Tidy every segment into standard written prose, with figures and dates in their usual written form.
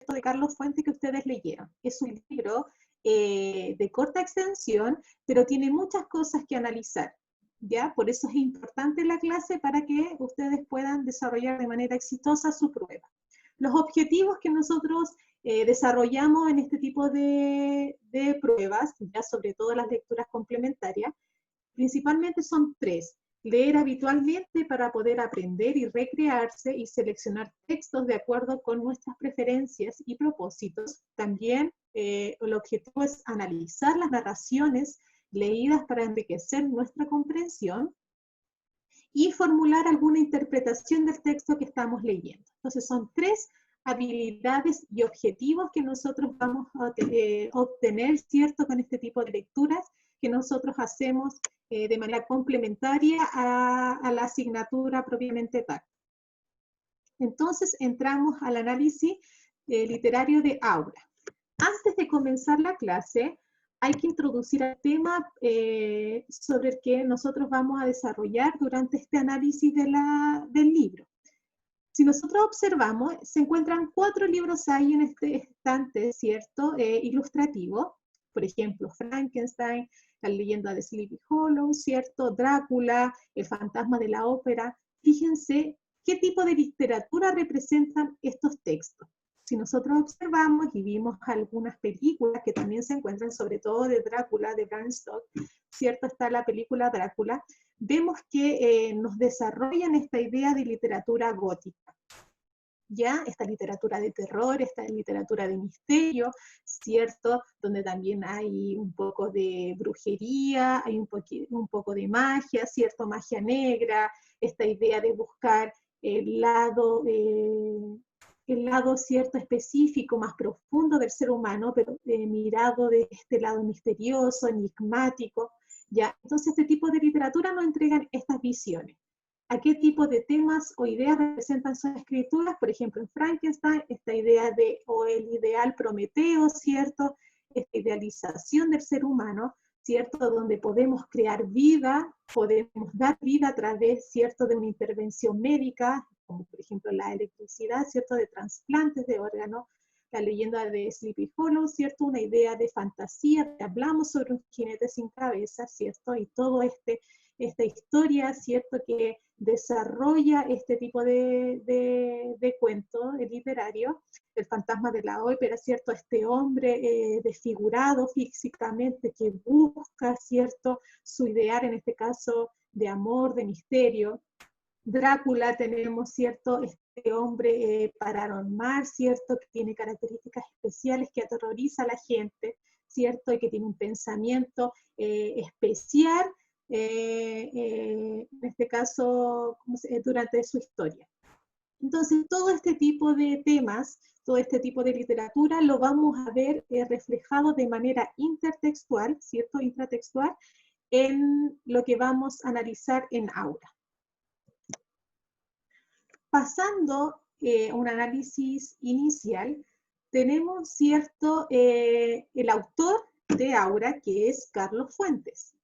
de Carlos Fuentes que ustedes leyeron. Es un libro de corta extensión, pero tiene muchas cosas que analizar, ¿ya? Por eso es importante la clase para que ustedes puedan desarrollar de manera exitosa su prueba. Los objetivos que nosotros desarrollamos en este tipo de pruebas, ya sobre todo las lecturas complementarias, principalmente son tres. Leer habitualmente para poder aprender y recrearse y seleccionar textos de acuerdo con nuestras preferencias y propósitos. También el objetivo es analizar las narraciones leídas para enriquecer nuestra comprensión y formular alguna interpretación del texto que estamos leyendo. Entonces son tres habilidades y objetivos que nosotros vamos a obtener, ¿cierto?, con este tipo de lecturas que nosotros hacemos de manera complementaria a la asignatura propiamente tal. Entonces entramos al análisis literario de Aura. Antes de comenzar la clase, hay que introducir el tema sobre el que nosotros vamos a desarrollar durante este análisis del libro. Si nosotros observamos, se encuentran 4 libros ahí en este estante, ¿cierto? Ilustrativo. Por ejemplo, Frankenstein, La leyenda de Sleepy Hollow, ¿cierto? Drácula, El fantasma de la ópera. Fíjense qué tipo de literatura representan estos textos. Si nosotros observamos y vimos algunas películas que también se encuentran, sobre todo de Drácula, de Bram Stoker, ¿cierto? Está la película Drácula, vemos que nos desarrollan esta idea de literatura gótica. Ya, esta literatura de terror, esta literatura de misterio, ¿cierto? Donde también hay un poco de brujería, hay un poco de magia, ¿cierto? Magia negra, esta idea de buscar el lado, cierto, específico, más profundo del ser humano, pero mirado de este lado misterioso, enigmático, ¿ya? Entonces este tipo de literatura nos entregan estas visiones. ¿A qué tipo de temas o ideas representan sus escrituras? Por ejemplo, en Frankenstein, esta idea o el ideal Prometeo, ¿cierto? Esta idealización del ser humano, ¿cierto? Donde podemos crear vida, podemos dar vida a través, ¿cierto?, de una intervención médica, como por ejemplo la electricidad, ¿cierto?, de trasplantes de órganos, la leyenda de Sleepy Hollow, ¿cierto?, una idea de fantasía, hablamos sobre un jinete sin cabeza, ¿cierto?, y todo esta historia, ¿cierto?, que desarrolla este tipo de cuento literario, el fantasma de la ópera, ¿cierto?, este hombre desfigurado físicamente que busca, ¿cierto?, su ideal, en este caso, de amor, de misterio. Drácula tenemos, ¿cierto?, este hombre paranormal, ¿cierto?, que tiene características especiales, que aterroriza a la gente, ¿cierto?, y que tiene un pensamiento especial, en este caso, durante su historia. Entonces, todo este tipo de temas, todo este tipo de literatura, lo vamos a ver reflejado de manera intertextual, ¿cierto?, intratextual, en lo que vamos a analizar en Aura. Pasando a un análisis inicial, tenemos, ¿cierto?, el autor de Aura, que es Carlos Fuentes.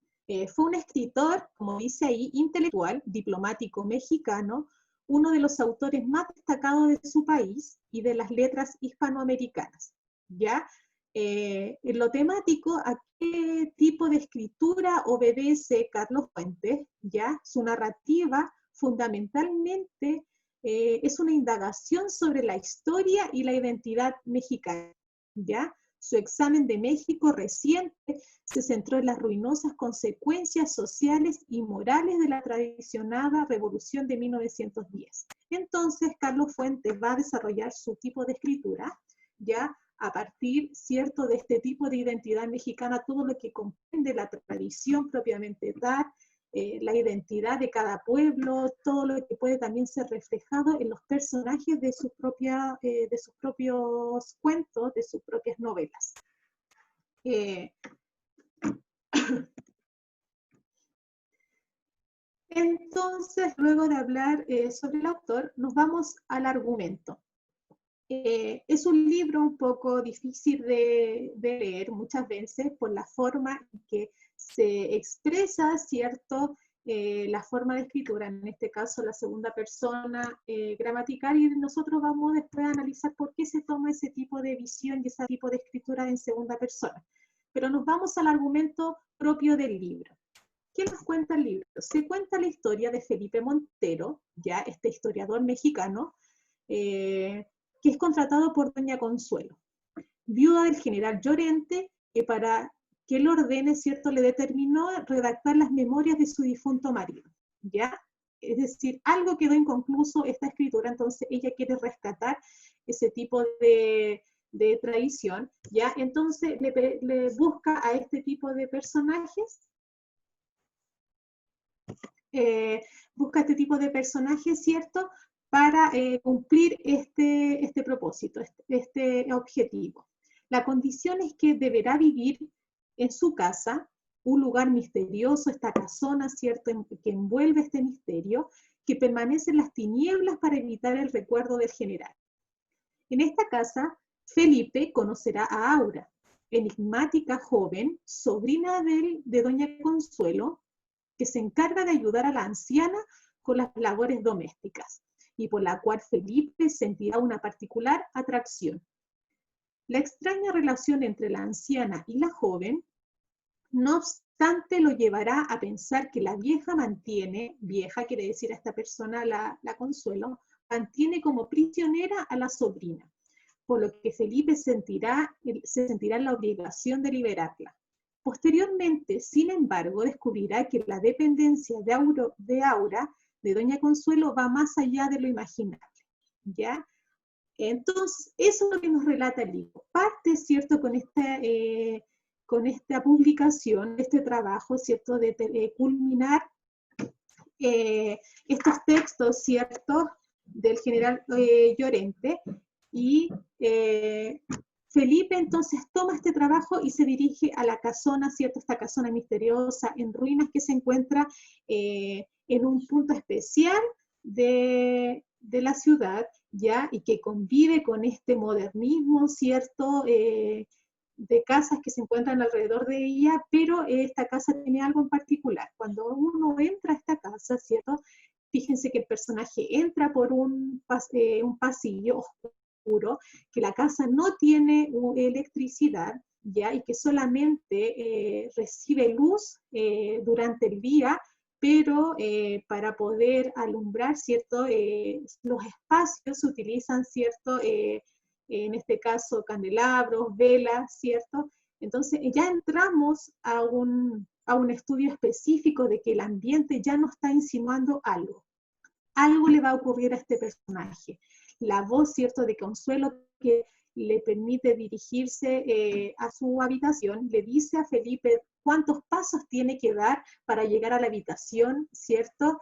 Fue un escritor, como dice ahí, intelectual, diplomático mexicano, uno de los autores más destacados de su país y de las letras hispanoamericanas. ¿Ya? En lo temático, ¿a qué tipo de escritura obedece Carlos Fuentes? ¿Ya? Su narrativa fundamentalmente es una indagación sobre la historia y la identidad mexicana, ¿ya? Su examen de México reciente se centró en las ruinosas consecuencias sociales y morales de la tradicionada Revolución de 1910. Entonces, Carlos Fuentes va a desarrollar su tipo de escritura, ¿ya?, a partir, ¿cierto?, de este tipo de identidad mexicana, todo lo que comprende la tradición propiamente tal, la identidad de cada pueblo, todo lo que puede también ser reflejado en los personajes de sus propios cuentos, de sus propias novelas. Entonces, luego de hablar sobre el autor, nos vamos al argumento. Es un libro un poco difícil de leer muchas veces por la forma en que se expresa, ¿cierto?, la forma de escritura, en este caso la segunda persona gramatical, y nosotros vamos después a analizar por qué se toma ese tipo de visión y ese tipo de escritura en segunda persona. Pero nos vamos al argumento propio del libro. ¿Qué nos cuenta el libro? Se cuenta la historia de Felipe Montero, ya este historiador mexicano, que es contratado por doña Consuelo, viuda del general Llorente, que para que él ordene, ¿cierto?, le determinó redactar las memorias de su difunto marido, ¿ya? Es decir, algo quedó inconcluso esta escritura, entonces ella quiere rescatar ese tipo de tradición, ¿ya? Entonces le busca a este tipo de personajes, ¿cierto?, para cumplir este propósito, este objetivo. La condición es que deberá vivir en su casa, un lugar misterioso, esta casona, ¿cierto?, que envuelve este misterio, que permanece en las tinieblas para evitar el recuerdo del general. En esta casa, Felipe conocerá a Aura, enigmática joven, sobrina de doña Consuelo, que se encarga de ayudar a la anciana con las labores domésticas, y por la cual Felipe sentirá una particular atracción. La extraña relación entre la anciana y la joven, no obstante, lo llevará a pensar que la vieja vieja quiere decir a esta persona, la Consuelo, mantiene como prisionera a la sobrina, por lo que Felipe se sentirá en la obligación de liberarla. Posteriormente, sin embargo, descubrirá que la dependencia de Aura, de doña Consuelo, va más allá de lo imaginable, ¿ya? Entonces, eso es lo que nos relata el libro. Parte, ¿cierto?, con esta publicación, este trabajo, ¿cierto?, de culminar estos textos, ¿cierto?, del general Llorente, y Felipe entonces toma este trabajo y se dirige a la casona, ¿cierto?, esta casona misteriosa en ruinas que se encuentra en un punto especial de la ciudad, ¿ya?, y que convive con este modernismo, ¿cierto?, de casas que se encuentran alrededor de ella, pero esta casa tiene algo en particular. Cuando uno entra a esta casa, ¿cierto?, fíjense que el personaje entra por un pasillo oscuro, que la casa no tiene electricidad, ¿ya?, y que solamente recibe luz durante el día, pero para poder alumbrar, ¿cierto?, los espacios se utilizan, ¿cierto?, en este caso candelabros, velas, ¿cierto? Entonces ya entramos a un estudio específico de que el ambiente ya nos está insinuando algo. Algo le va a ocurrir a este personaje. La voz, ¿cierto?, de Consuelo, que le permite dirigirse a su habitación, le dice a Felipe cuántos pasos tiene que dar para llegar a la habitación, ¿cierto?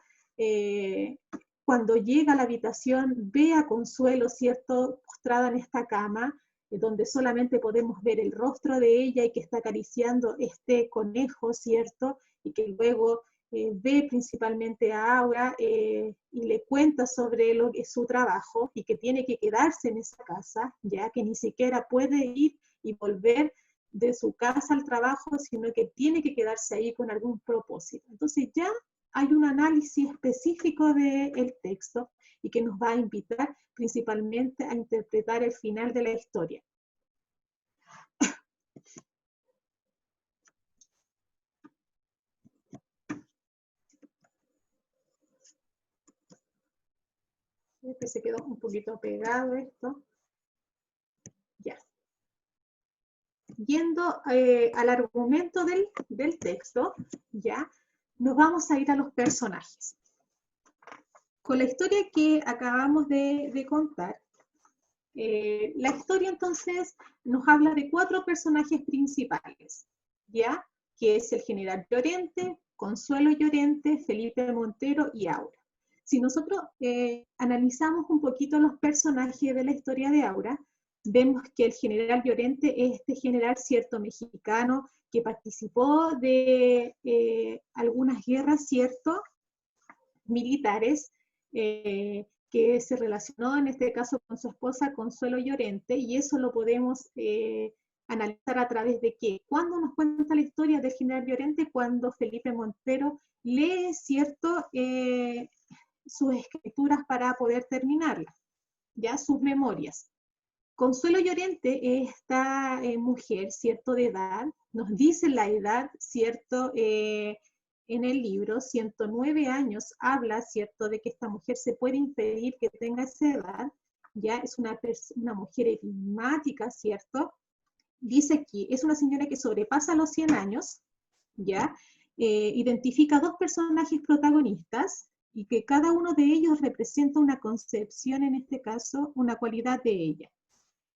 Cuando llega a la habitación, ve a Consuelo, ¿cierto?, postrada en esta cama, donde solamente podemos ver el rostro de ella y que está acariciando este conejo, ¿cierto?, y que luego ve principalmente a Aura y le cuenta sobre lo que es su trabajo y que tiene que quedarse en esa casa, ya que ni siquiera puede ir y volver de su casa al trabajo, sino que tiene que quedarse ahí con algún propósito. Entonces ya hay un análisis específico del texto y que nos va a invitar principalmente a interpretar el final de la historia. Que se quedó un poquito pegado esto. Ya. Yendo al argumento del texto, ya, nos vamos a ir a los personajes. Con la historia que acabamos de contar, la historia entonces nos habla de 4 personajes principales, ¿ya? Que es el general Llorente, Consuelo Llorente, Felipe Montero y Aura. Si nosotros analizamos un poquito los personajes de la historia de Aura, vemos que el general Llorente es este general, cierto, mexicano, que participó de algunas guerras, cierto, militares, que se relacionó en este caso con su esposa Consuelo Llorente, y eso lo podemos analizar a través de qué. ¿Cuándo nos cuenta la historia del general Llorente? Cuando Felipe Montero lee, ¿cierto?, sus escrituras para poder terminarlas, ya sus memorias. Consuelo Llorente, esta mujer, ¿cierto?, de edad, nos dice la edad, ¿cierto?, en el libro, 109 años, habla, ¿cierto?, de que esta mujer se puede impedir que tenga esa edad, ya es una mujer enigmática, ¿cierto? Dice que es una señora que sobrepasa los 100 años, ya, identifica dos personajes protagonistas, y que cada uno de ellos representa una concepción, en este caso, una cualidad de ella.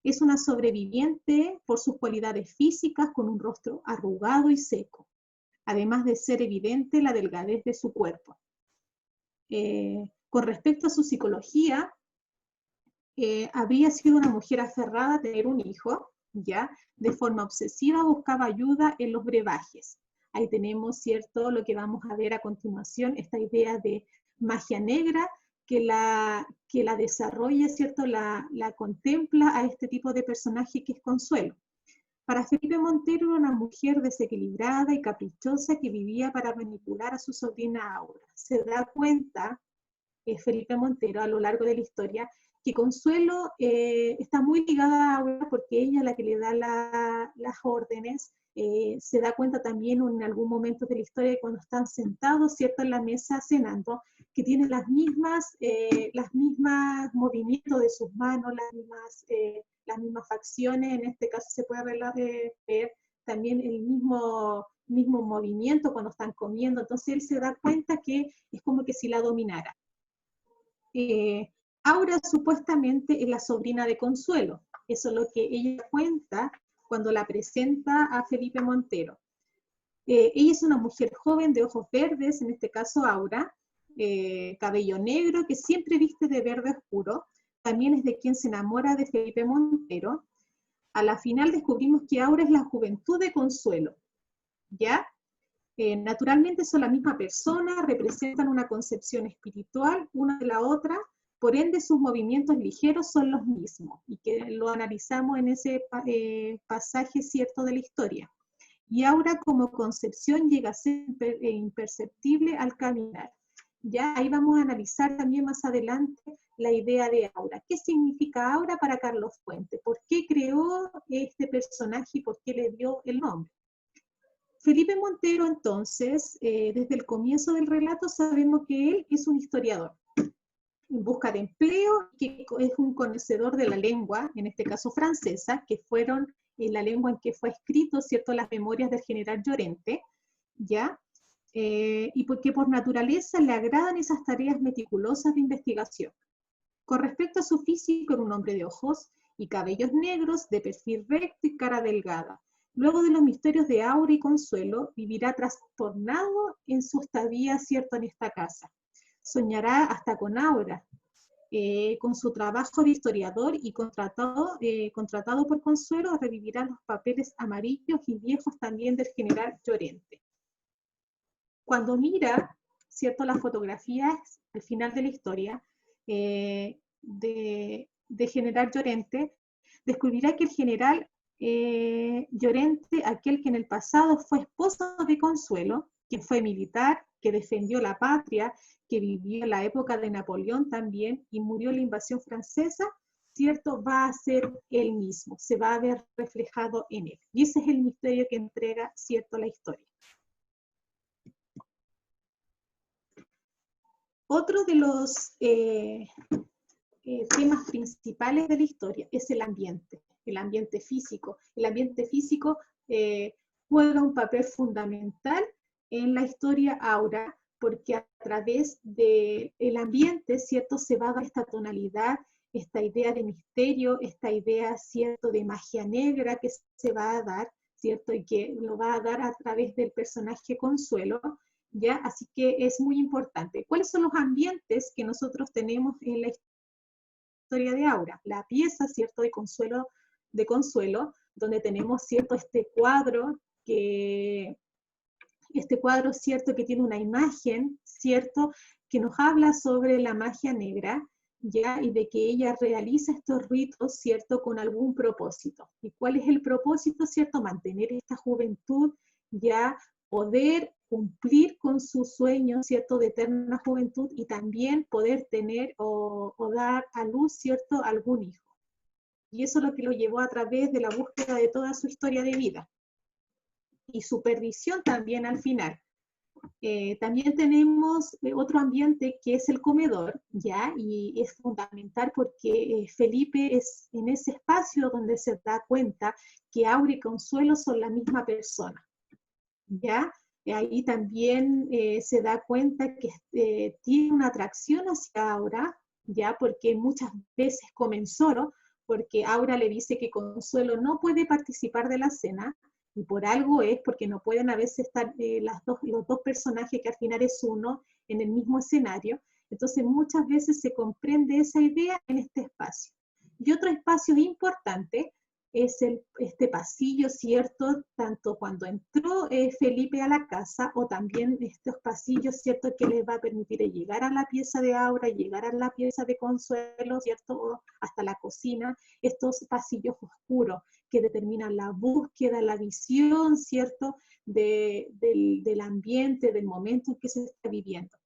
Es una sobreviviente por sus cualidades físicas, con un rostro arrugado y seco, además de ser evidente la delgadez de su cuerpo. Con respecto a su psicología, habría sido una mujer aferrada a tener un hijo, ¿ya? De forma obsesiva buscaba ayuda en los brebajes. Ahí tenemos, ¿cierto?, lo que vamos a ver a continuación, esta idea de magia negra que la desarrolla, ¿cierto?, la contempla a este tipo de personaje que es Consuelo. Para Felipe Montero era una mujer desequilibrada y caprichosa que vivía para manipular a su sobrina Aura. Se da cuenta, Felipe Montero, a lo largo de la historia, que Consuelo está muy ligada a Aura porque ella es la que le da las órdenes. Se da cuenta también en algún momento de la historia, cuando están sentados, ¿cierto?, en la mesa cenando, que tiene las mismas movimientos de sus manos, las mismas facciones. En este caso se puede ver también el mismo movimiento cuando están comiendo. Entonces él se da cuenta que es como que si la dominara. Aura supuestamente es la sobrina de Consuelo. Eso es lo que ella cuenta cuando la presenta a Felipe Montero. Ella es una mujer joven de ojos verdes, en este caso Aura, cabello negro, que siempre viste de verde oscuro. También es de quien se enamora de Felipe Montero. A la final descubrimos que Aura es la juventud de Consuelo, ¿ya? Naturalmente son la misma persona, representan una concepción espiritual una de la otra, por ende sus movimientos ligeros son los mismos, y que lo analizamos en ese pasaje, ¿cierto?, de la historia. Y Aura como concepción llega a ser imperceptible al caminar. Ya ahí vamos a analizar también más adelante la idea de Aura. ¿Qué significa Aura para Carlos Fuentes? ¿Por qué creó este personaje y por qué le dio el nombre? Felipe Montero, entonces, desde el comienzo del relato sabemos que él es un historiador en busca de empleo, que es un conocedor de la lengua, en este caso francesa, que fueron la lengua en que fue escrito, ¿cierto?, las memorias del general Llorente, ¿ya? Y porque por naturaleza le agradan esas tareas meticulosas de investigación. Con respecto a su físico, era un hombre de ojos y cabellos negros, de perfil recto y cara delgada. Luego de los misterios de Aura y Consuelo, vivirá trastornado en su estadía, ¿cierto?, en esta casa. Soñará hasta con Aura, con su trabajo de historiador, y contratado por Consuelo, revivirá los papeles amarillos y viejos también del general Llorente. Cuando mira, ¿cierto?, las fotografías al final de la historia de general Llorente, descubrirá que el general Llorente, aquel que en el pasado fue esposo de Consuelo, que fue militar, que defendió la patria, que vivió en la época de Napoleón también y murió en la invasión francesa, ¿cierto?, va a ser él mismo, se va a ver reflejado en él. Y ese es el misterio que entrega, ¿cierto?, la historia. Otro de los temas principales de la historia es el ambiente físico. El ambiente físico juega un papel fundamental en la historia Aura, porque a través del ambiente, ¿cierto?, se va a dar esta tonalidad, esta idea de misterio, esta idea, ¿cierto?, de magia negra que se va a dar, ¿cierto?, y que lo va a dar a través del personaje Consuelo, ¿ya? Así que es muy importante. ¿Cuáles son los ambientes que nosotros tenemos en la historia de Aura? La pieza, ¿cierto?, de Consuelo, donde tenemos, ¿cierto?, este cuadro, ¿cierto?, que tiene una imagen, ¿cierto?, que nos habla sobre la magia negra, ¿ya? Y de que ella realiza estos ritos, ¿cierto? Con algún propósito. ¿Y cuál es el propósito, ¿cierto? Mantener esta juventud, ya poder cumplir con su sueño, ¿cierto? De eterna juventud y también poder tener o dar a luz, ¿cierto? Algún hijo. Y eso es lo que lo llevó a través de la búsqueda de toda su historia de vida. Y su perdición también al final. También tenemos otro ambiente que es el comedor, ¿ya? Y es fundamental porque Felipe es en ese espacio donde se da cuenta que Aura y Consuelo son la misma persona, ¿ya? Ahí también se da cuenta que tiene una atracción hacia Aura, ¿ya? Porque muchas veces comenzó, porque Aura le dice que Consuelo no puede participar de la cena, y por algo es porque no pueden a veces estar los dos personajes, que al final es uno, en el mismo escenario. Entonces muchas veces se comprende esa idea en este espacio. Y otro espacio importante es este pasillo, ¿cierto? Tanto cuando entró Felipe a la casa, o también estos pasillos, ¿cierto? Que les va a permitir llegar a la pieza de Aura, llegar a la pieza de Consuelo, ¿cierto? O hasta la cocina, estos pasillos oscuros que determinan la búsqueda, la visión, ¿cierto? Del ambiente, del momento en que se está viviendo.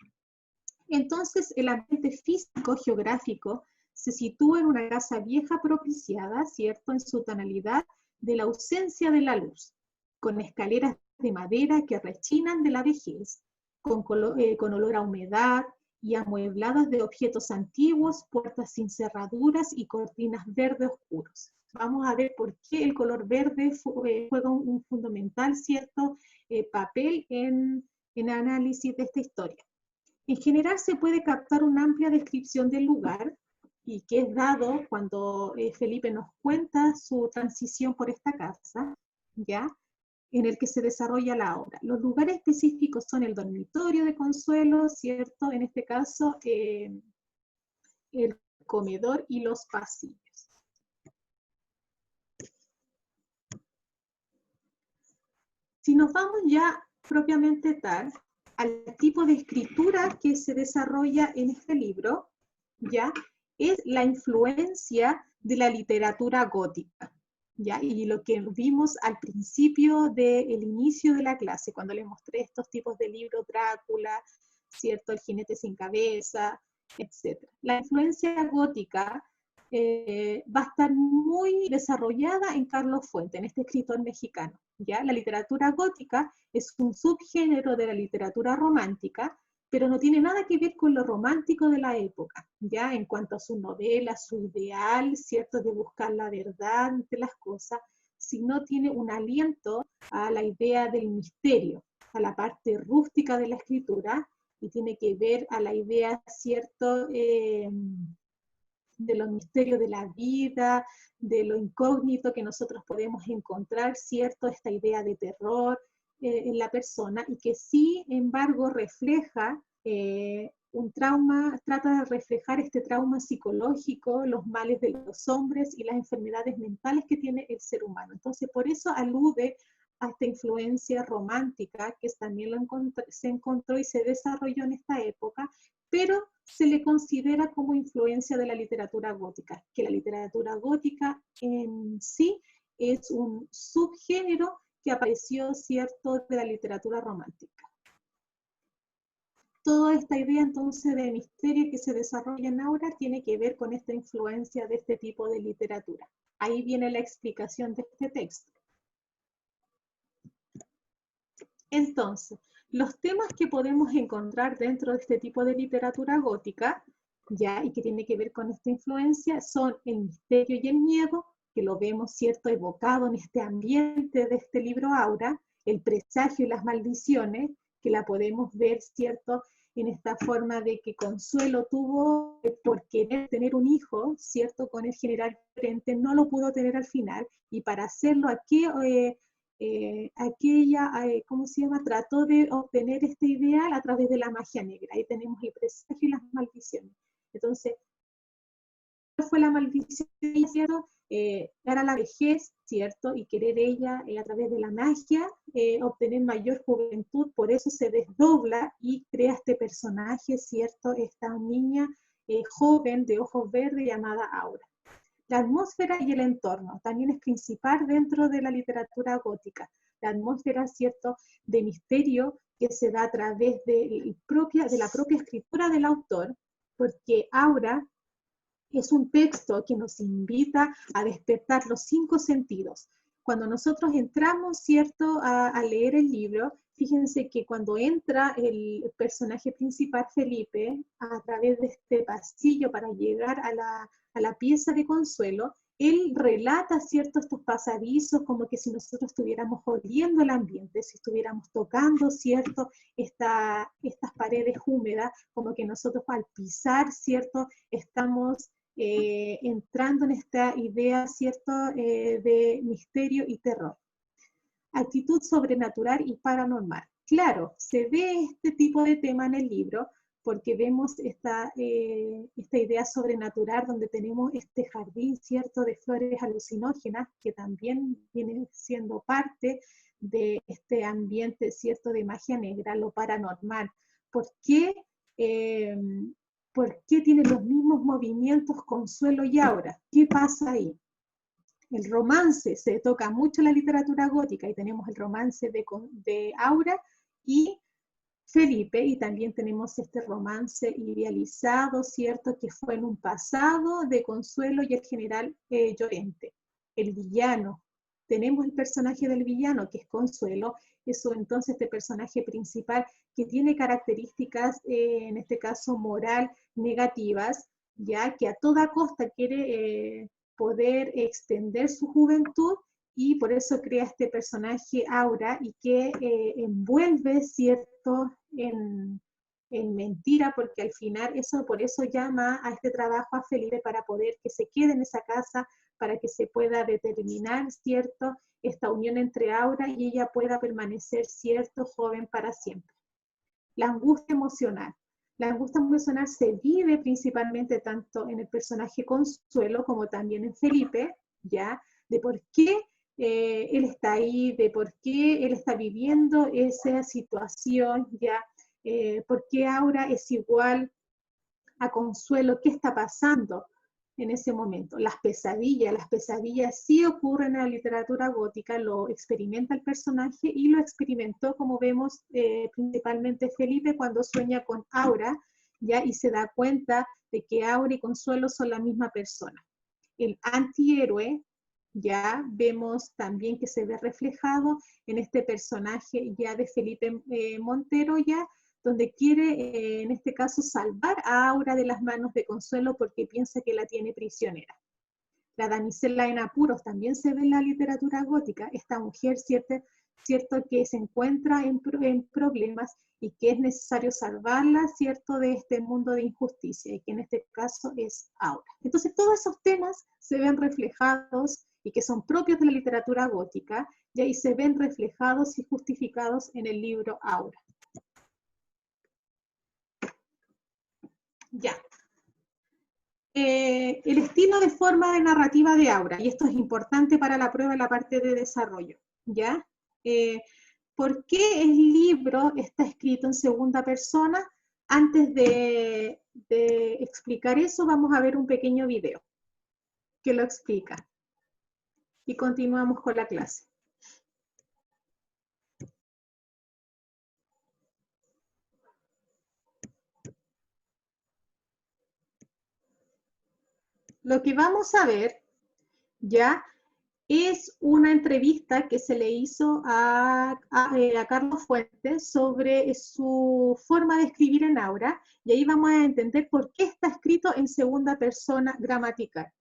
Entonces, el ambiente físico, geográfico, se sitúa en una casa vieja propiciada, ¿cierto?, en su tonalidad de la ausencia de la luz, con escaleras de madera que rechinan de la vejez, con olor a humedad y amuebladas de objetos antiguos, puertas sin cerraduras y cortinas verde oscuros. Vamos a ver por qué el color verde juega un fundamental, ¿cierto?, papel en el análisis de esta historia. En general se puede captar una amplia descripción del lugar, y que es dado cuando Felipe nos cuenta su transición por esta casa, ¿ya? En el que se desarrolla la obra. Los lugares específicos son el dormitorio de Consuelo, ¿cierto? En este caso, el comedor y los pasillos. Si nos vamos ya propiamente tal al tipo de escritura que se desarrolla en este libro, ¿ya? Es la influencia de la literatura gótica, ¿ya? Y lo que vimos al principio del inicio de la clase, cuando les mostré estos tipos de libros, Drácula, ¿cierto? El jinete sin cabeza, etc. La influencia gótica va a estar muy desarrollada en Carlos Fuentes, en este escritor mexicano, ¿ya? La literatura gótica es un subgénero de la literatura romántica, pero no tiene nada que ver con lo romántico de la época, ¿ya? En cuanto a sus novelas, su ideal, ¿cierto?, de buscar la verdad de las cosas, sino tiene un aliento a la idea del misterio, a la parte rústica de la escritura, y tiene que ver a la idea, ¿cierto?, de los misterios de la vida, de lo incógnito que nosotros podemos encontrar, ¿cierto?, esta idea de terror en la persona, y que sin embargo refleja un trauma, trata de reflejar este trauma psicológico, los males de los hombres y las enfermedades mentales que tiene el ser humano. Entonces, por eso alude a esta influencia romántica que también se encontró y se desarrolló en esta época, pero se le considera como influencia de la literatura gótica, que la literatura gótica en sí es un subgénero que apareció, ¿cierto?, de la literatura romántica. Toda esta idea entonces de misterio que se desarrolla en Aura tiene que ver con esta influencia de este tipo de literatura. Ahí viene la explicación de este texto. Entonces, los temas que podemos encontrar dentro de este tipo de literatura gótica, ya, y que tiene que ver con esta influencia, son el misterio y el miedo, que lo vemos, ¿cierto?, evocado en este ambiente de este libro Aura, el presagio y las maldiciones, que la podemos ver, ¿cierto?, en esta forma de que Consuelo tuvo, por querer tener un hijo, ¿cierto?, con el general Frente, no lo pudo tener al final, y para hacerlo aquí, aquella, ¿cómo se llama?, trató de obtener este ideal a través de la magia negra. Ahí tenemos el presagio y las maldiciones. Entonces, ¿cuál fue la maldición, ¿cierto? Era la vejez, ¿cierto? Y querer ella, a través de la magia, obtener mayor juventud, por eso se desdobla y crea este personaje, ¿cierto? Esta niña joven de ojos verdes llamada Aura. La atmósfera y el entorno también es principal dentro de la literatura gótica. La atmósfera, ¿cierto?, de misterio que se da a través de la propia escritura del autor, porque Aura es un texto que nos invita a despertar los 5 sentidos. Cuando nosotros entramos, ¿cierto?, a leer el libro, fíjense que cuando entra el personaje principal, Felipe, a través de este pasillo para llegar a la pieza de Consuelo, él relata, ¿cierto?, estos pasadizos como que si nosotros estuviéramos oliendo el ambiente, si estuviéramos tocando, ¿cierto?, estas paredes húmedas, como que nosotros al pisar, ¿cierto?, estamos entrando en esta idea, ¿cierto?, de misterio y terror. Actitud sobrenatural y paranormal. Claro, se ve este tipo de tema en el libro porque vemos esta idea sobrenatural donde tenemos este jardín, ¿cierto?, de flores alucinógenas que también viene siendo parte de este ambiente, ¿cierto?, de magia negra, lo paranormal. ¿Por qué tiene los mismos movimientos Consuelo y Aura? ¿Qué pasa ahí? El romance se toca mucho en la literatura gótica y tenemos el romance de Aura y Felipe, y también tenemos este romance idealizado, ¿cierto?, que fue en un pasado de Consuelo y el general Llorente. El villano, tenemos el personaje del villano, que es Consuelo, eso entonces este personaje principal que tiene características, en este caso moral, negativas, ya que a toda costa quiere poder extender su juventud y por eso crea este personaje Aura y que envuelve, ¿cierto?, en mentira, porque al final por eso llama a este trabajo a Felipe para poder que se quede en esa casa, para que se pueda determinar, ¿cierto?, esta unión entre Aura y ella pueda permanecer, ¿cierto?, joven para siempre. La angustia emocional. La angustia emocional se vive principalmente tanto en el personaje Consuelo como también en Felipe, ¿ya?, de por qué él está ahí, de por qué él está viviendo esa situación, ¿ya?, por qué Aura es igual a Consuelo, qué está pasando en ese momento. Las pesadillas sí ocurren en la literatura gótica, lo experimenta el personaje y lo experimentó, como vemos, principalmente Felipe cuando sueña con Aura, ¿ya?, y se da cuenta de que Aura y Consuelo son la misma persona. El antihéroe, ya vemos también que se ve reflejado en este personaje ya de Felipe Montero, ya, donde quiere, en este caso, salvar a Aura de las manos de Consuelo porque piensa que la tiene prisionera. La damisela en apuros también se ve en la literatura gótica, esta mujer, ¿cierto?, que se encuentra en problemas y que es necesario salvarla, ¿cierto?, de este mundo de injusticia, y que en este caso es Aura. Entonces, todos esos temas se ven reflejados y que son propios de la literatura gótica, y ahí se ven reflejados y justificados en el libro Aura. Ya. El estilo de forma de narrativa de Aura, y esto es importante para la prueba en la parte de desarrollo, ¿ya? ¿Por qué el libro está escrito en segunda persona? Antes de explicar eso, vamos a ver un pequeño video que lo explica. Y continuamos con la clase. Lo que vamos a ver, ¿ya?, es una entrevista que se le hizo a Carlos Fuentes sobre su forma de escribir en Aura, y ahí vamos a entender por qué está escrito en segunda persona gramatical.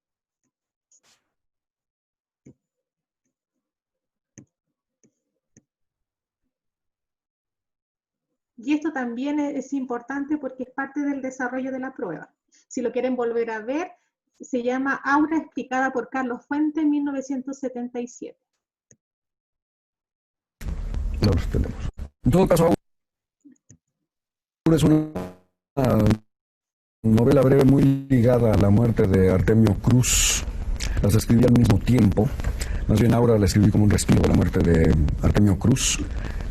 Y esto también es importante porque es parte del desarrollo de la prueba. Si lo quieren volver a ver, se llama Aura explicada por Carlos Fuentes en 1977. No los tenemos. En todo caso, Aura es una novela breve muy ligada a la muerte de Artemio Cruz. Las escribí al mismo tiempo. Más bien Aura la escribí como un respiro de la muerte de Artemio Cruz.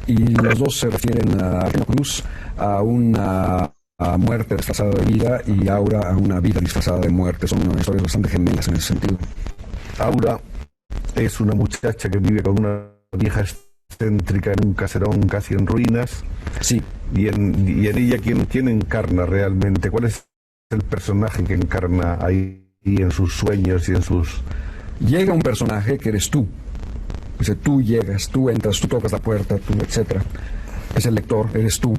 Y los dos se refieren a Artemio Cruz, a una a muerte disfrazada de vida y Aura a una vida disfrazada de muerte. Son historias bastante gemelas en ese sentido. Aura es una muchacha que vive con una vieja excéntrica en un caserón casi en ruinas. Sí. Y en ella, ¿quién encarna realmente? ¿Cuál es el personaje que encarna ahí en sus sueños y en sus...? Llega un personaje que eres tú. Dice, tú llegas, tú entras, tú tocas la puerta, tú, etcétera. Es el lector, eres tú,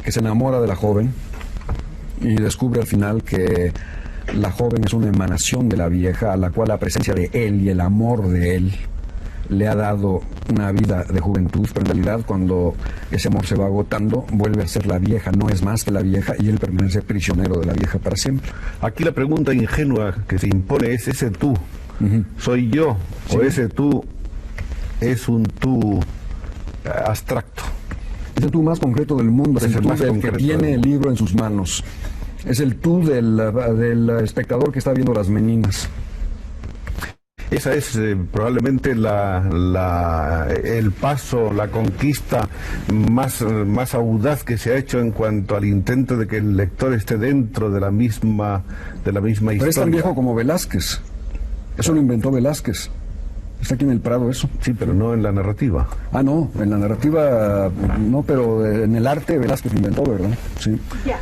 que se enamora de la joven y descubre al final que la joven es una emanación de la vieja, a la cual la presencia de él y el amor de él le ha dado una vida de juventud, pero en realidad cuando ese amor se va agotando, vuelve a ser la vieja, no es más que la vieja, y él permanece prisionero de la vieja para siempre. Aquí la pregunta ingenua que se impone es, ¿ese tú soy yo? Sí. ¿O ese tú es un tú abstracto? Es el tú más concreto del mundo, es el tú del que tiene el libro en sus manos. Es el tú del espectador que está viendo las meninas. Esa es probablemente el paso, la conquista más audaz que se ha hecho en cuanto al intento de que el lector esté dentro de la misma historia. Pero es tan viejo como Velázquez. Eso lo inventó Velázquez. Está aquí en el Prado eso. Sí, pero no en la narrativa. Ah, no, en la narrativa no, pero en el arte Velázquez inventó, ¿verdad? Sí. Ya.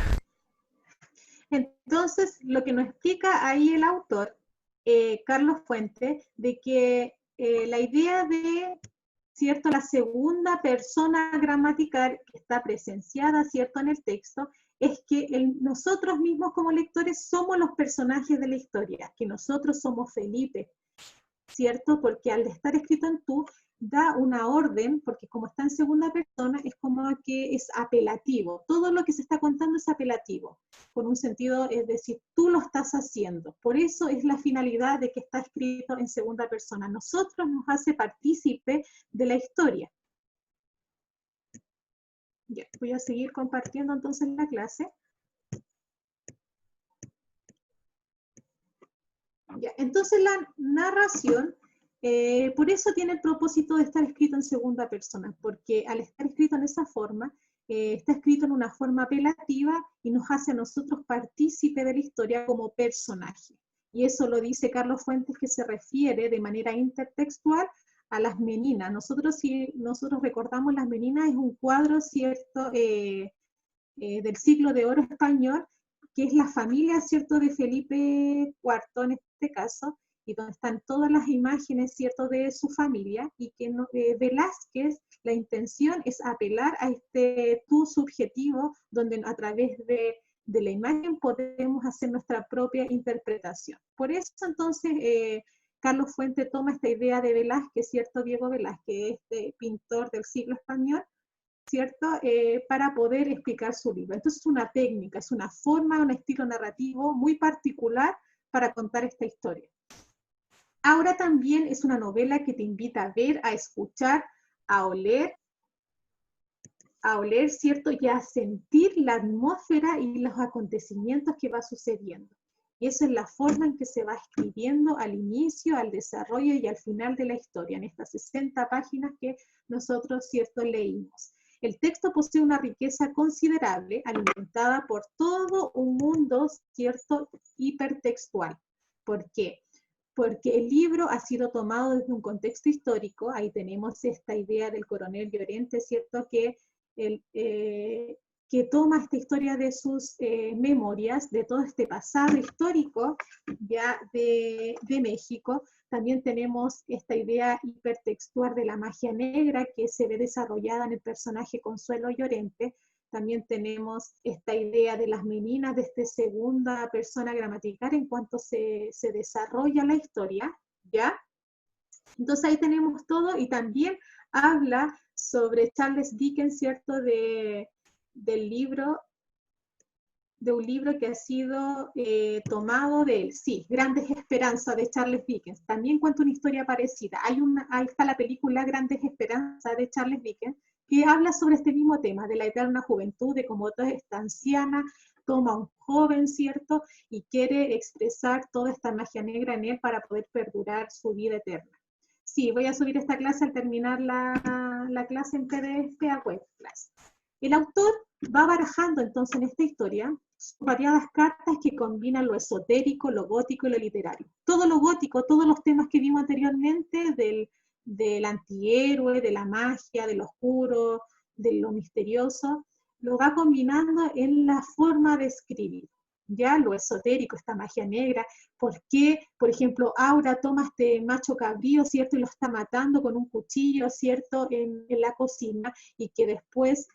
Entonces, lo que nos explica ahí el autor, Carlos Fuentes, de que la idea de, ¿cierto?, la segunda persona gramatical que está presenciada, ¿cierto?, en el texto, es que nosotros mismos como lectores somos los personajes de la historia, que nosotros somos Felipe, ¿cierto? Porque al estar escrito en tú, da una orden, porque como está en segunda persona, es como que es apelativo. Todo lo que se está contando es apelativo, con un sentido, es decir, tú lo estás haciendo. Por eso es la finalidad de que está escrito en segunda persona. Nosotros nos hace partícipe de la historia. Ya, voy a seguir compartiendo entonces la clase. Ya, entonces la narración, por eso tiene el propósito de estar escrito en segunda persona, porque al estar escrito en esa forma, está escrito en una forma apelativa y nos hace a nosotros partícipe de la historia como personaje. Y eso lo dice Carlos Fuentes, que se refiere de manera intertextual a las meninas. Si nosotros recordamos, Las Meninas es un cuadro, ¿cierto?, del siglo de oro español, que es la familia, ¿cierto?, de Felipe IV en este caso, y donde están todas las imágenes, ¿cierto?, de su familia, y que Velázquez, la intención es apelar a este tú subjetivo, donde a través de la imagen podemos hacer nuestra propia interpretación. Por eso entonces Carlos Fuente toma esta idea de Velázquez, ¿cierto?, Diego Velázquez, este pintor del siglo español, ¿cierto?, para poder explicar su libro. Entonces es una técnica, es una forma, un estilo narrativo muy particular para contar esta historia. Ahora también es una novela que te invita a ver, a escuchar, a oler, ¿cierto?, y a sentir la atmósfera y los acontecimientos que va sucediendo. Y esa es la forma en que se va escribiendo al inicio, al desarrollo y al final de la historia, en estas 60 páginas que nosotros, ¿cierto?, leímos. El texto posee una riqueza considerable, alimentada por todo un mundo, ¿cierto?, hipertextual. ¿Por qué? Porque el libro ha sido tomado desde un contexto histórico. Ahí tenemos esta idea del coronel Llorente, ¿cierto?, que toma esta historia de sus memorias, de todo este pasado histórico ya de México. También tenemos esta idea hipertextual de la magia negra que se ve desarrollada en el personaje Consuelo Llorente. También tenemos esta idea de las meninas de esta segunda persona gramatical en cuanto se desarrolla la historia, ¿ya? Entonces ahí tenemos todo, y también habla sobre Charles Dickens, ¿cierto?, de un libro que ha sido tomado de él. Sí, Grandes Esperanzas, de Charles Dickens. También cuenta una historia parecida. Ahí está la película Grandes Esperanzas, de Charles Dickens, que habla sobre este mismo tema, de la eterna juventud, de cómo toda esta anciana toma a un joven, ¿cierto?, y quiere expresar toda esta magia negra en él para poder perdurar su vida eterna. Sí, voy a subir esta clase al terminar la clase en PDF a Webclass. El autor va barajando entonces en esta historia Son variadas cartas que combinan lo esotérico, lo gótico y lo literario. Todo lo gótico, todos los temas que vimos anteriormente del antihéroe, de la magia, de lo oscuro, de lo misterioso, lo va combinando en la forma de escribir. Ya lo esotérico, esta magia negra, por qué, por ejemplo, Aura toma este macho cabrío, ¿cierto? Y lo está matando con un cuchillo, ¿cierto? En la cocina, y que después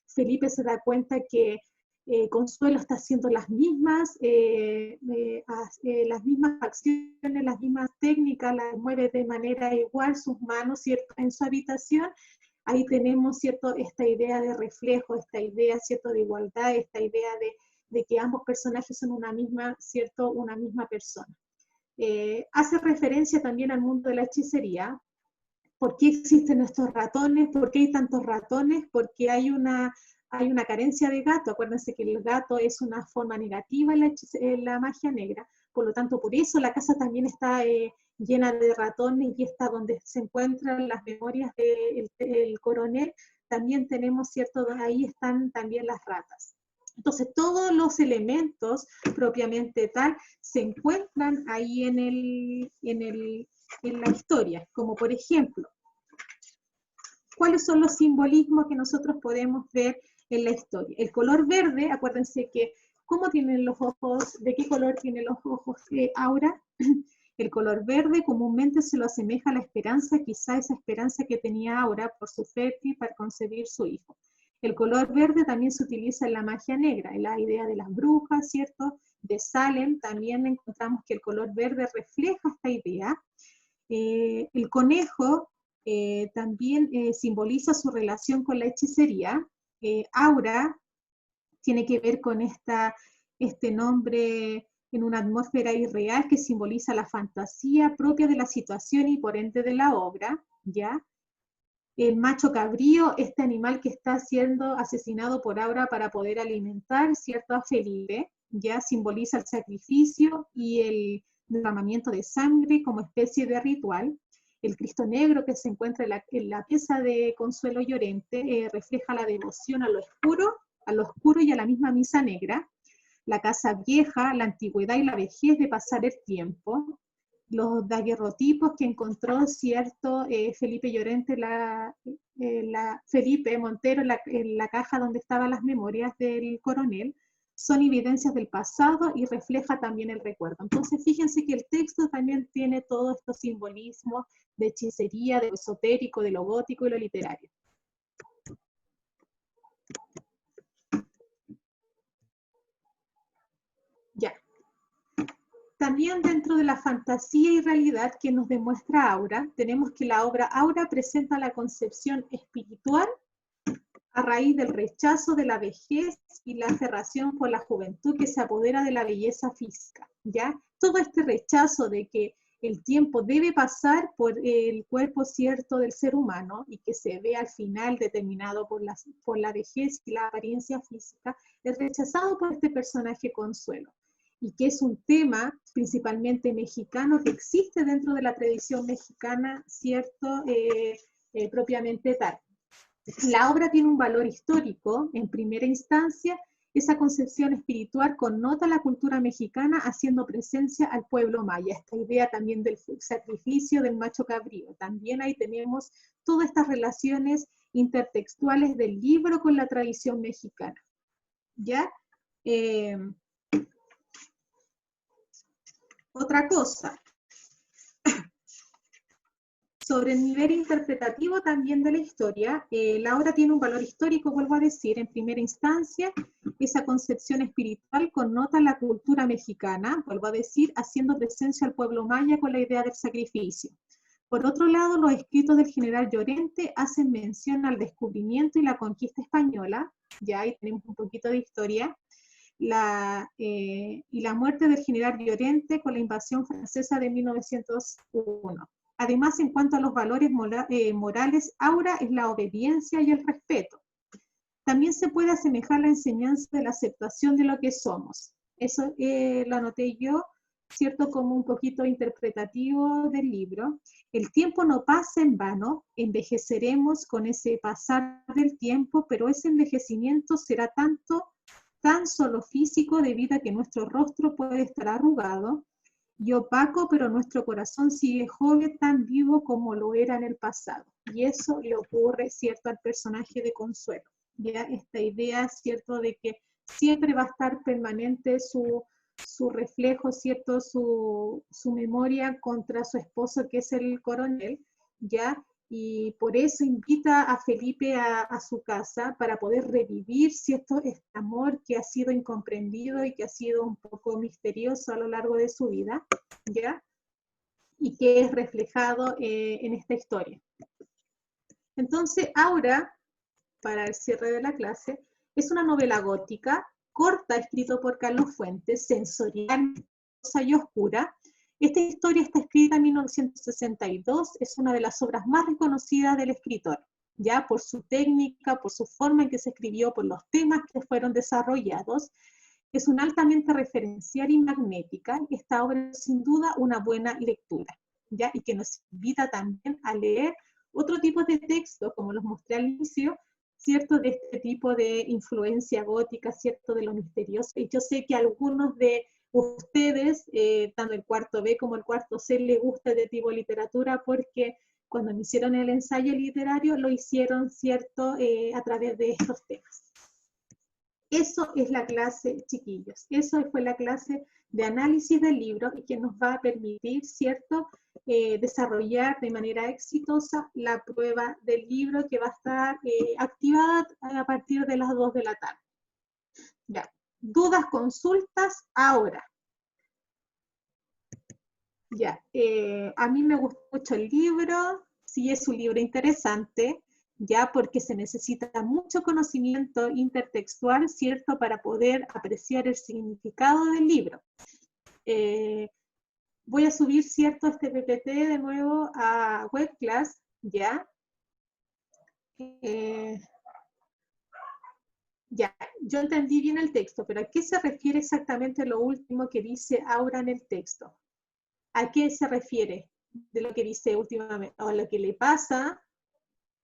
Felipe se da cuenta que Consuelo está haciendo las mismas acciones, las mismas técnicas, las mueve de manera igual sus manos, ¿cierto? En su habitación. Ahí tenemos, ¿cierto? Esta idea de reflejo, esta idea, ¿cierto? De igualdad, esta idea de que ambos personajes son una misma, ¿cierto? Una misma persona. Hace referencia también al mundo de la hechicería. ¿Por qué existen estos ratones? ¿Por qué hay tantos ratones? Porque hay una carencia de gato. Acuérdense que el gato es una forma negativa en la magia negra. Por lo tanto, por eso la casa también está llena de ratones, y está donde se encuentran las memorias del coronel. También tenemos, ¿cierto? Ahí están también las ratas. Entonces, todos los elementos propiamente tal se encuentran ahí en la historia, como por ejemplo, ¿cuáles son los simbolismos que nosotros podemos ver en la historia? El color verde, acuérdense que, ¿cómo tienen los ojos? ¿De qué color tienen los ojos Aura? El color verde comúnmente se lo asemeja a la esperanza, quizá esa esperanza que tenía Aura por su fértil para concebir su hijo. El color verde también se utiliza en la magia negra, en la idea de las brujas, ¿cierto? De Salem también encontramos que el color verde refleja esta idea. El conejo también simboliza su relación con la hechicería. Aura tiene que ver con este nombre en una atmósfera irreal que simboliza la fantasía propia de la situación y por ende de la obra, ¿ya? El macho cabrío, este animal que está siendo asesinado por Aura para poder alimentar, ¿cierto?, a Felipe, ya simboliza el sacrificio y el derramamiento de sangre como especie de ritual. El Cristo negro que se encuentra en la pieza de Consuelo Llorente refleja la devoción a lo oscuro y a la misma misa negra. La casa vieja, la antigüedad y la vejez de pasar el tiempo. Los daguerrotipos que encontró, ¿cierto?, Felipe Llorente, Felipe Montero en la caja donde estaban las memorias del coronel, son evidencias del pasado y refleja también el recuerdo. Entonces, fíjense que el texto también tiene todos estos simbolismos de hechicería, de lo esotérico, de lo gótico y lo literario. Ya. También dentro de la fantasía y realidad que nos demuestra Aura, tenemos que la obra Aura presenta la concepción espiritual a raíz del rechazo de la vejez y la aferración por la juventud que se apodera de la belleza física, ¿ya? Todo este rechazo de que el tiempo debe pasar por el cuerpo cierto del ser humano y que se ve al final determinado por la vejez y la apariencia física, es rechazado por este personaje Consuelo, y que es un tema principalmente mexicano que existe dentro de la tradición mexicana, ¿cierto?, propiamente tal. La obra tiene un valor histórico, en primera instancia. Esa concepción espiritual connota la cultura mexicana haciendo presencia al pueblo maya. Esta idea también del sacrificio del macho cabrío. También ahí tenemos todas estas relaciones intertextuales del libro con la tradición mexicana. ¿Ya? Otra cosa. Sobre el nivel interpretativo también de la historia, la obra tiene un valor histórico, vuelvo a decir, en primera instancia, esa concepción espiritual connota la cultura mexicana, vuelvo a decir, haciendo presencia al pueblo maya con la idea del sacrificio. Por otro lado, los escritos del general Llorente hacen mención al descubrimiento y la conquista española, ya ahí tenemos un poquito de historia, y la muerte del general Llorente con la invasión francesa de 1901. Además, en cuanto a los valores morales, Aura es la obediencia y el respeto. También se puede asemejar la enseñanza de la aceptación de lo que somos. Eso lo anoté yo, ¿cierto?, como un poquito interpretativo del libro. El tiempo no pasa en vano, envejeceremos con ese pasar del tiempo, pero ese envejecimiento será tanto tan solo físico debido a que nuestro rostro puede estar arrugado y opaco, pero nuestro corazón sigue joven, tan vivo como lo era en el pasado. Y eso le ocurre, ¿cierto?, al personaje de Consuelo. ¿Ya? Esta idea, ¿cierto?, de que siempre va a estar permanente su reflejo, ¿cierto?, su memoria contra su esposo, que es el coronel, ¿ya? Y por eso invita a Felipe a su casa para poder revivir, ¿cierto?, este amor que ha sido incomprendido y que ha sido un poco misterioso a lo largo de su vida, ¿ya? Y que es reflejado en esta historia. Entonces, Aura, para el cierre de la clase, es una novela gótica, corta, escrito por Carlos Fuentes, sensorial y oscura. Esta historia está escrita en 1962, es una de las obras más reconocidas del escritor, ya por su técnica, por su forma en que se escribió, por los temas que fueron desarrollados. Es una altamente referencial y magnética. Esta obra es sin duda una buena lectura, ¿ya? Y que nos invita también a leer otro tipo de textos, como los mostré al inicio, ¿cierto?, de este tipo de influencia gótica, ¿cierto?, de lo misterioso. Y yo sé que a algunos de ustedes, tanto el cuarto B como el cuarto C, les gusta este tipo de literatura, porque cuando me hicieron el ensayo literario, lo hicieron, ¿cierto?, a través de estos temas. Eso es la clase, chiquillos. Eso fue la clase de análisis del libro y que nos va a permitir, ¿cierto?, desarrollar de manera exitosa la prueba del libro, que va a estar activada a partir de las 2 de la tarde. Ya. Dudas, consultas, ahora. Ya. A mí me gustó mucho el libro. Sí, es un libro interesante, ya, porque se necesita mucho conocimiento intertextual, ¿cierto?, para poder apreciar el significado del libro. Voy a subir, ¿cierto?, este PPT de nuevo a WebClass, ¿ya? Ya, yo entendí bien el texto, pero ¿a qué se refiere exactamente lo último que dice Aura en el texto? ¿A qué se refiere de lo que dice últimamente? ¿O lo que le pasa?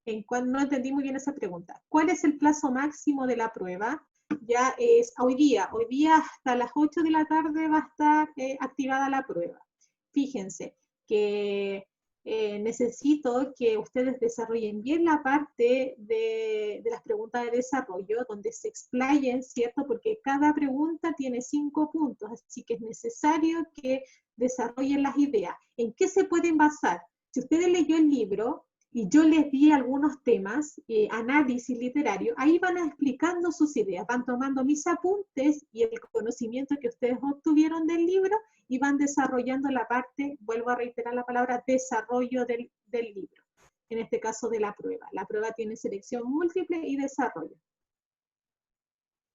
No entendí muy bien esa pregunta. ¿Cuál es el plazo máximo de la prueba? Ya es hoy día hasta las 8 de la tarde va a estar activada la prueba. Fíjense que necesito que ustedes desarrollen bien la parte de las preguntas de desarrollo, donde se explayen, ¿cierto? Porque cada pregunta tiene 5 puntos, así que es necesario que desarrollen las ideas. ¿En qué se pueden basar? Si ustedes leyó el libro y yo les di algunos temas, análisis literario, ahí van explicando sus ideas, van tomando mis apuntes y el conocimiento que ustedes obtuvieron del libro y van desarrollando la parte, vuelvo a reiterar la palabra, desarrollo del libro, en este caso de la prueba. La prueba tiene selección múltiple y desarrollo.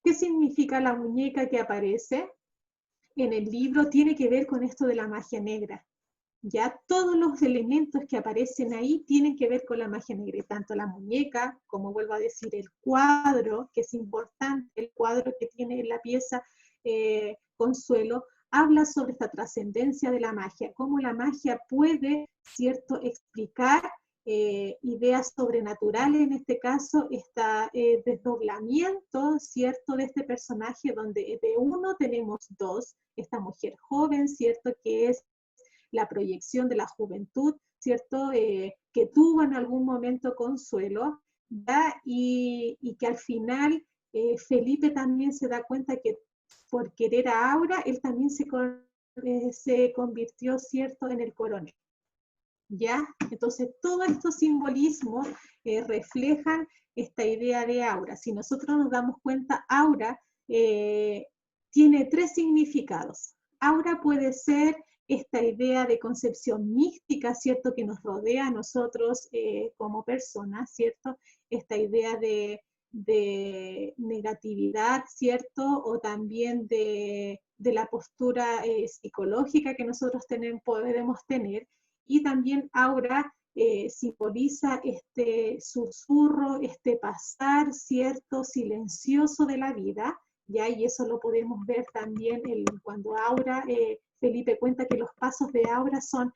¿Qué significa la muñeca que aparece en el libro? Tiene que ver con esto de la magia negra. Ya todos los elementos que aparecen ahí tienen que ver con la magia negra, tanto la muñeca, como vuelvo a decir, el cuadro, que es importante, el cuadro que tiene en la pieza Consuelo, habla sobre esta trascendencia de la magia, cómo la magia puede, ¿cierto?, explicar ideas sobrenaturales, en este caso, este desdoblamiento, ¿cierto?, de este personaje, donde de uno tenemos dos, esta mujer joven, ¿cierto?, que es la proyección de la juventud, ¿cierto?, que tuvo en algún momento Consuelo, ¿ya? Y que al final Felipe también se da cuenta que por querer a Aura, él también se convirtió, ¿cierto?, en el coronel, ¿ya? Entonces, todos estos simbolismos reflejan esta idea de Aura. Si nosotros nos damos cuenta, Aura tiene 3 significados. Aura puede ser esta idea de concepción mística, ¿cierto?, que nos rodea a nosotros como personas, ¿cierto? Esta idea de negatividad, ¿cierto? O también de la postura psicológica que nosotros podemos tener. Y también Aura simboliza este susurro, este pasar, ¿cierto?, silencioso de la vida, ¿ya? Y eso lo podemos ver también cuando Aura, Felipe cuenta que los pasos de Aura son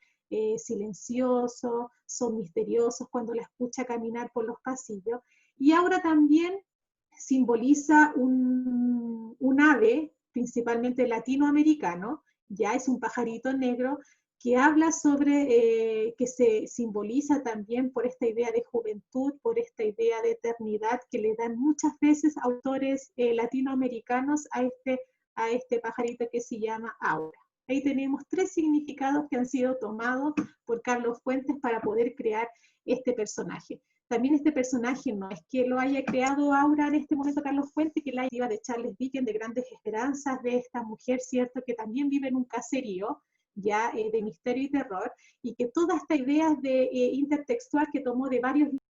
silenciosos, son misteriosos, cuando la escucha caminar por los pasillos. Y Aura también simboliza un ave, principalmente latinoamericano, ya es un pajarito negro, que habla sobre, que se simboliza también por esta idea de juventud, por esta idea de eternidad que le dan muchas veces autores latinoamericanos a este pajarito que se llama Aura. Ahí tenemos 3 significados que han sido tomados por Carlos Fuentes para poder crear este personaje. También este personaje no es que lo haya creado Aura en este momento Carlos Fuentes, que la idea de Charles Dickens, de Grandes Esperanzas, de esta mujer, ¿cierto?, que también vive en un caserío, ya de misterio y terror, y que toda esta idea de intertextual que tomó de varios